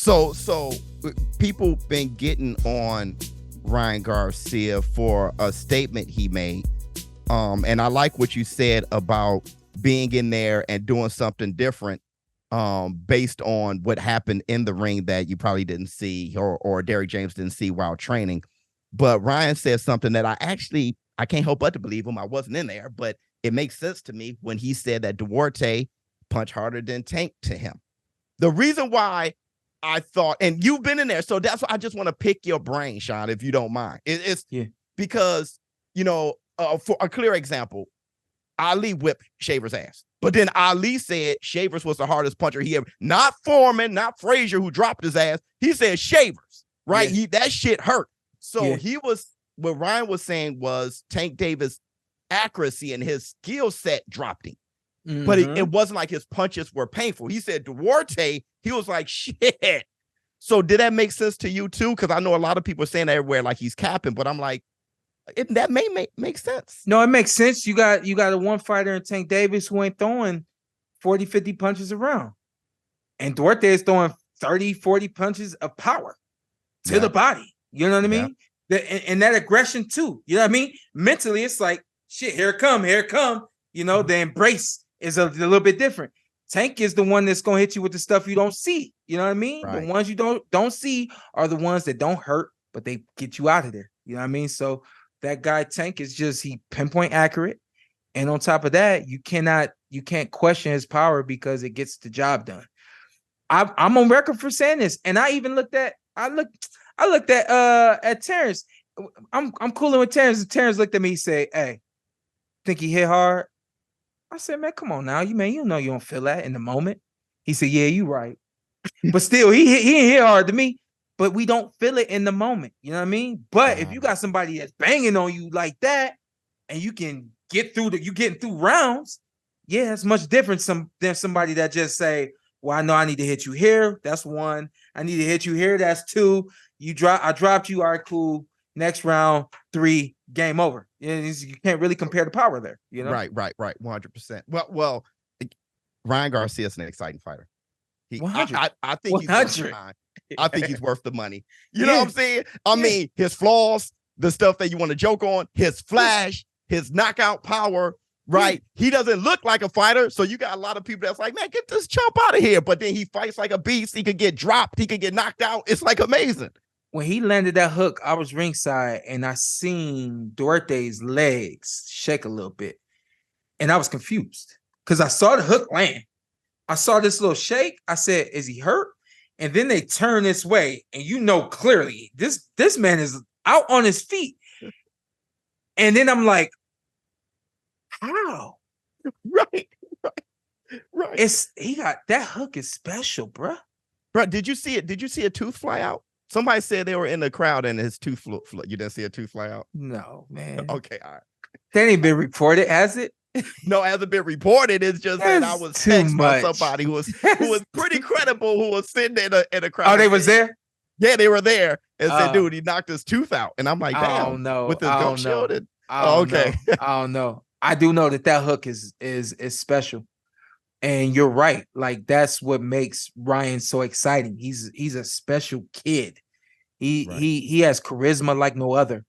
So people been getting on Ryan Garcia for a statement he made. And I like what you said about being in there and doing something different based on what happened in the ring that you probably didn't see or Derrick James didn't see while training. But Ryan said something that I can't help but to believe him. I wasn't in there, but it makes sense to me when he said that Duarte punched harder than Tank to him. The reason why I thought, and you've been in there, so that's why I just want to pick your brain, Shawn, if you don't mind. It's because, for a clear example, Ali whipped Shaver's ass. But then Ali said Shavers was the hardest puncher he ever, not Foreman, not Frazier, who dropped his ass. He said Shavers, right? Yeah. That shit hurt. So what Ryan was saying was Tank Davis' accuracy and his skill set dropped him. Mm-hmm. But it wasn't like his punches were painful. He said Duarte, he was like, shit. So did that make sense to you too? Because I know a lot of people are saying that everywhere like he's capping, but I'm like, that may make sense. No, it makes sense. You got a one fighter in Tank Davis who ain't throwing 40, 50 punches around. And Duarte is throwing 30, 40 punches of power to the body. You know what I mean? And that aggression too. You know what I mean? Mentally, it's like, shit, here it come. The embrace is a little bit different. Tank is the one that's going to hit you with the stuff you don't see. You know what I mean? Right. The ones you don't see are the ones that don't hurt, but they get you out of there. You know what I mean? So that guy Tank is he pinpoint accurate. And on top of that, you can't question his power because it gets the job done. I'm on record for saying this. And I even looked at Terrence. I'm cooling with Terrence. And Terrence looked at me and said, hey, think he hit hard? I said, man, come on now. You know you don't feel that in the moment. He said, yeah, you right. But still, he ain't hit hard to me. But we don't feel it in the moment. You know what I mean? But if you got somebody that's banging on you like that, and you can get through you getting through rounds, it's much different than somebody that just say, well, I know I need to hit you here. That's one. I need to hit you here. That's two. I dropped you. All right, cool. Next round, 3, game over. You can't really compare the power there. You know? Right. 100%. Well, Ryan Garcia is an exciting fighter. I think he's worth the time. I think he's worth the money. You know what I'm saying? I mean, his flaws, the stuff that you want to joke on, his flash, his knockout power, right? He doesn't look like a fighter. So you got a lot of people that's like, man, get this chump out of here. But then he fights like a beast. He could get dropped. He could get knocked out. It's like amazing. When he landed that hook, I was ringside and I seen Duarte's legs shake a little bit. And I was confused because I saw the hook land. I saw this little shake. I said, is he hurt? And then they turn this way, and clearly this man is out on his feet. And then I'm like, how? Right. He got that hook is special, bro. Bro, did you see it? Did you see a tooth fly out? Somebody said they were in the crowd and his tooth flew. You didn't see a tooth fly out? No, man. Okay, all right. That ain't been reported, has it? No, hasn't been reported. It's just that I was texted by somebody who was pretty credible, who was sitting in a crowd. Oh, they was there? Yeah, they were there and said, dude, he knocked his tooth out. And I'm like, damn. I don't know. With his gum shielded. Okay. I don't know. I do know that hook is special. And you're right. Like, that's what makes Ryan so exciting. He's a special kid. He has charisma like no other.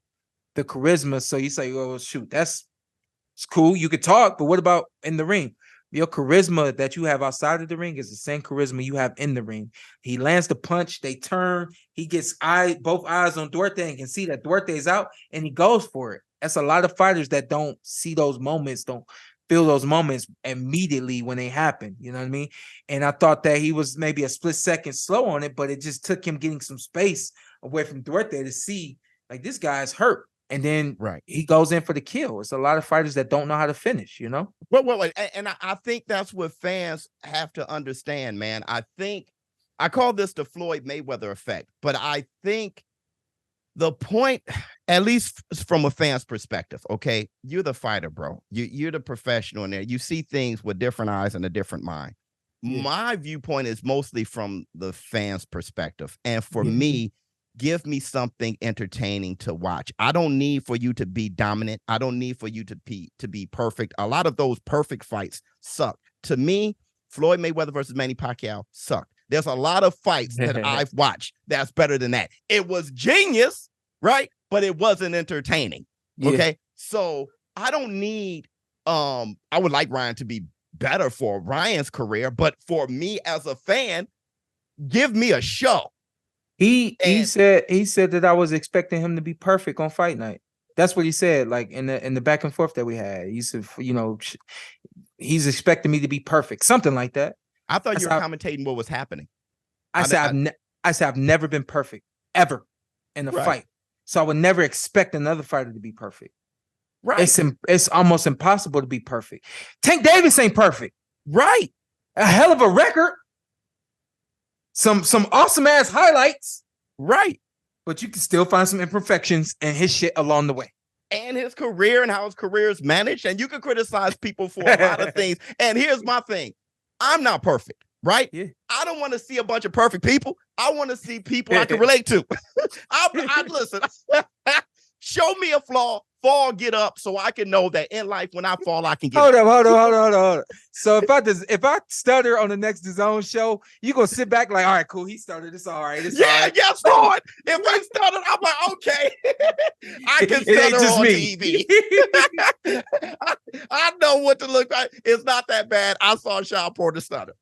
The charisma. So you say, oh, shoot, it's cool. You could talk, but what about in the ring? Your charisma that you have outside of the ring is the same charisma you have in the ring. He lands the punch, they turn, he gets both eyes on Duarte and can see that Duarte is out, and he goes for it. That's a lot of fighters that don't see those moments, don't feel those moments immediately when they happen. You know what I mean? And I thought that he was maybe a split second slow on it, but it just took him getting some space away from Duarte to see, like, this guy's hurt. And then he goes in for the kill. It's a lot of fighters that don't know how to finish, you know? Well, and I think that's what fans have to understand, man. I think I call this the Floyd Mayweather effect, but I think the point, at least from a fan's perspective, okay, you're the fighter, bro. You're the professional in there. You see things with different eyes and a different mind. Yeah. My viewpoint is mostly from the fan's perspective. And for me, give me something entertaining to watch. I don't need for you to be dominant. I don't need for you to be perfect. A lot of those perfect fights suck. To me, Floyd Mayweather versus Manny Pacquiao sucked. There's a lot of fights that I've watched that's better than that. It was genius, right? But it wasn't entertaining. Yeah. Okay. So I don't need, I would like Ryan to be better for Ryan's career, but for me as a fan, give me a show. He said that I was expecting him to be perfect on fight night. That's what he said, like in the back and forth that we had. He said, you know, he's expecting me to be perfect, something like that. I thought you were commentating what was happening. I said I've never been perfect ever in a fight, so I would never expect another fighter to be perfect. Right? It's almost impossible to be perfect. Tank Davis ain't perfect. Right? A hell of a record. Some awesome ass highlights. Right? But you can still find some imperfections in his shit along the way. And his career and how his career is managed. And you can criticize people for a lot of things. And here's my thing. I'm not perfect, right? Yeah. I don't want to see a bunch of perfect people. I want to see people I can relate to. I listen, show me a flaw, fall, get up, so I can know that in life, when I fall, I can get up. Hold on. So if I stutter on the next DAZN show, you gonna sit back like, all right, cool, he stuttered. It's all right. Yes, Lord. If I stuttered, I'm like, okay, I can stutter on TV. I know what to look like. It's not that bad. I saw Shawn Porter stutter.